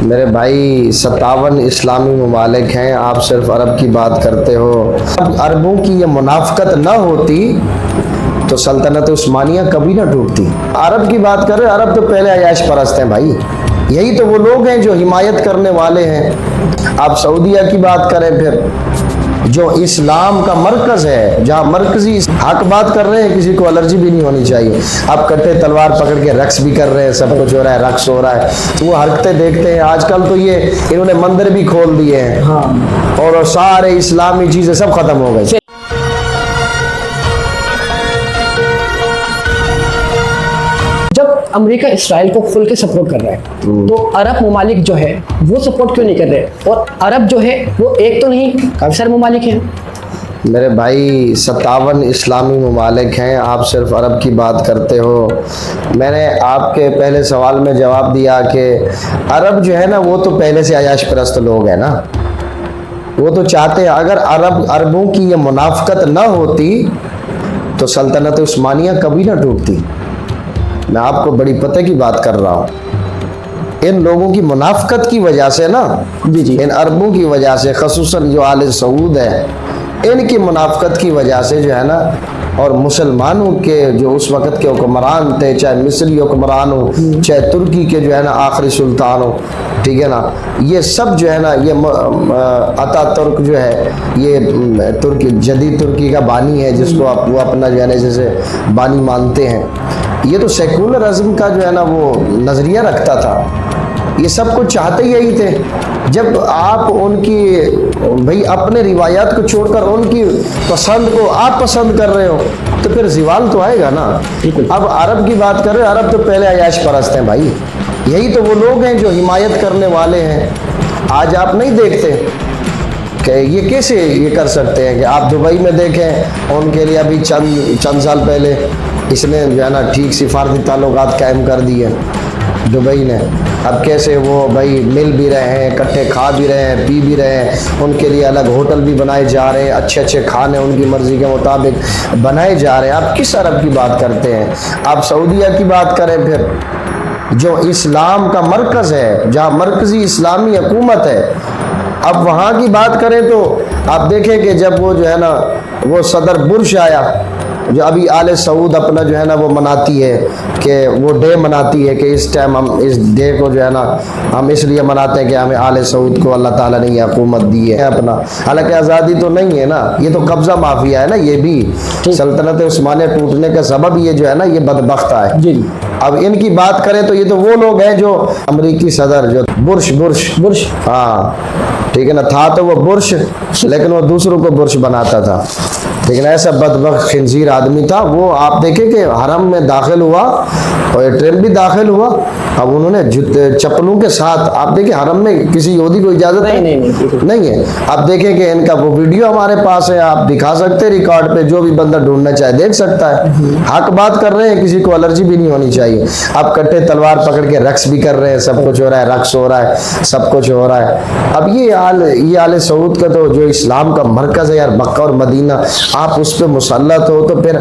میرے بھائی 57 اسلامی ممالک ہیں، آپ صرف عرب کی بات کرتے ہو۔ اب عربوں کی یہ منافقت نہ ہوتی تو سلطنت عثمانیہ کبھی نہ ٹوٹتی۔ عرب کی بات کر رہے، عرب تو پہلے عیاش پرست ہیں بھائی، یہی تو وہ لوگ ہیں جو حمایت کرنے والے ہیں۔ آپ سعودیہ کی بات کریں، پھر جو اسلام کا مرکز ہے، جہاں مرکزی حق بات کر رہے ہیں، کسی کو الرجی بھی نہیں ہونی چاہیے۔ آپ کٹے تلوار پکڑ کے رقص بھی کر رہے ہیں، سب کچھ ہو رہا ہے، رقص ہو رہا ہے، وہ حرکتیں دیکھتے ہیں۔ آج کل تو یہ انہوں نے مندر بھی کھول دیے ہیں اور سارے اسلامی چیزیں سب ختم ہو گئی۔ جب امریکہ اسرائیل کو کھل کے سپورٹ کر رہا ہے تو عرب ممالک جو ہے وہ سپورٹ کیوں نہیں کر رہے؟ اور عرب جو ہے وہ ایک تو نہیں، کافی سارے ممالک ہیں۔ میرے بھائی 57 اسلامی ممالک ہیں، آپ صرف عرب کی بات کرتے ہو۔ میں نے آپ کے پہلے سوال میں جواب دیا کہ عرب جو ہے نا وہ تو پہلے سے عیاش پرست لوگ ہیں نا، وہ تو چاہتے ہیں اگر عربوں کی یہ منافقت نہ ہوتی تو سلطنت عثمانیہ کبھی نہ ٹوٹتی۔ میں آپ کو بڑی پتہ کی بات کر رہا ہوں، ان لوگوں کی منافقت کی وجہ سے نا، ان عربوں کی وجہ سے، خصوصاً جو آل سعود ہے، ان کی منافقت کی وجہ سے جو ہے نا، اور مسلمانوں کے جو اس وقت کے حکمران تھے، چاہے مصری حکمران ہو، چاہے ترکی کے جو ہے نا آخری سلطان ہو، ٹھیک ہے نا، یہ سب جو ہے نا، یہ اتا ترک جو ہے، یہ ترکی، جدید ترکی کا بانی ہے، جس کو وہ اپنا جو ہے نا جیسے بانی مانتے ہیں، یہ تو سیکولرزم کا جو ہے نا وہ نظریہ رکھتا تھا۔ یہ سب کچھ چاہتے یہی تھے۔ جب آپ ان کی بھئی اپنے روایات کو چھوڑ کر ان کی پسند کو آپ پسند کر رہے ہو تو پھر زوال تو آئے گا نا۔ اب عرب کی بات کر رہے، عرب تو پہلے عیاش پرست ہیں بھائی، یہی تو وہ لوگ ہیں جو حمایت کرنے والے ہیں۔ آج آپ نہیں دیکھتے کہ یہ کیسے یہ کر سکتے ہیں کہ آپ دبئی میں دیکھیں، ان کے لیے ابھی چند سال پہلے اس نے جو ہے نا ٹھیک سفارتی تعلقات قائم کر دیے دبئی نے۔ اب کیسے وہ بھائی مل بھی رہے ہیں، کٹھے کھا بھی رہے ہیں، پی بھی رہے ہیں، ان کے لیے الگ ہوٹل بھی بنائے جا رہے ہیں، اچھے اچھے کھانے ان کی مرضی کے مطابق بنائے جا رہے ہیں۔ آپ کس عرب کی بات کرتے ہیں؟ آپ سعودیہ کی بات کریں، پھر جو اسلام کا مرکز ہے، جہاں مرکزی اسلامی حکومت ہے، اب وہاں کی بات کریں تو آپ دیکھیں کہ جب وہ جو ہے نا وہ صدر برش آیا، جو ابھی آل سعود اپنا جو ہے نا وہ مناتی ہے، کہ وہ ڈے مناتی ہے کہ اس ٹائم ہم اس ڈے کو جو ہے نا ہم اس لیے مناتے ہیں کہ ہمیں آل سعود کو اللہ تعالیٰ نے یہ حکومت دی ہے اپنا، حالانکہ آزادی تو نہیں ہے نا، یہ تو قبضہ مافیا ہے نا، یہ بھی سلطنت عثمانیہ ٹوٹنے کا سبب یہ جو ہے نا یہ بدبخت ہے۔ اب ان کی بات کریں تو یہ تو وہ لوگ ہیں جو امریکی صدر جو برش ہاں ٹھیک ہے نا، تھا تو وہ برش، لیکن وہ دوسروں کو برش بناتا تھا، لیکن ایسا بدبخت خنزیر آدمی تھا وہ۔ آپ دیکھیں کہ حرم میں داخل ہوا اور ٹرین بھی داخل ہوا، اب انہوں نے چپلوں کے ساتھ، آپ دیکھیں حرم میں کسی یہودی کو اجازت نہیں ہے۔ آپ دیکھیں کہ ان کا وہ ویڈیو ہمارے پاس ہے، آپ دکھا سکتے ہیں ریکارڈ پہ، جو بھی بندہ ڈھونڈنا چاہے دیکھ سکتا ہے۔ حق بات کر رہے ہیں، کسی کو الرجی بھی نہیں ہونی چاہیے۔ آپ کٹے تلوار پکڑ کے رقص بھی کر رہے ہیں، سب کچھ ہو رہا ہے، رقص ہو رہا ہے، سب کچھ ہو رہا ہے۔ اب یہ آل سعود کا تو جو اسلام کا مرکز ہے یار، مکہ اور مدینہ، آپ اس پہ مسلط ہو تو پھر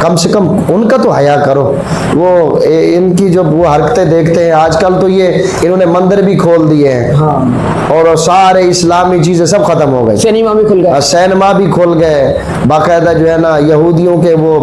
کم سے کم ان کا تو حیا کرو۔ وہ ان کی جو وہ حرکتیں دیکھتے ہیں، آج کل تو یہ انہوں نے مندر بھی کھول دیے ہیں اور سارے اسلامی چیزیں سب ختم ہو گئی، سینما بھی کھل گئے، باقاعدہ جو ہے نا یہودیوں کے وہ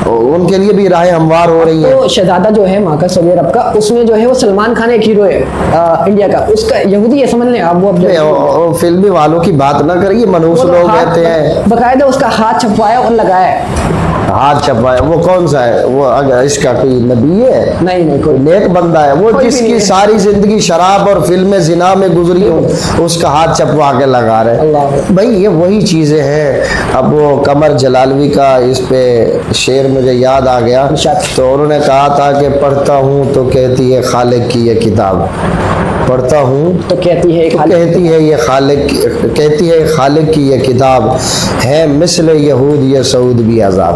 ان کے لیے بھی راہیں ہموار ہو رہی ہیں۔ تو شہزادہ جو ہے وہاں کا سعودی عرب کا، اس میں جو ہے وہ سلمان خان ایک ہیرو ہے انڈیا کا، اس کا یہودی ہے، سمجھ لیں آپ۔ وہ فلمی والوں کی بات نہ کریے، منحوس لوگ کہتے ہیں، باقاعدہ اس کا ہاتھ چھپوایا اور لگایا ہے۔ ہاتھ چھپوایا، وہ کون سا ہے وہ؟ اگر اس کا کوئی نبی ہے؟ نہیں، کوئی نیک بندہ ہے وہ، جس کی ساری زندگی شراب اور فلم زنا میں گزری ہو، اس کا ہاتھ چھپوا کے لگا رہے بھائی، یہ وہی چیزیں ہیں۔ اب وہ قمر جلالوی کا اس پہ شعر مجھے یاد آ گیا، تو انہوں نے کہا تھا کہ پڑھتا ہوں تو کہتی ہے خالق کی یہ کتاب، پڑھتا ہوں تو کہتی ہے خالق کی یہ کتاب ہے، مثل یہود یہ سعود بھی عذاب۔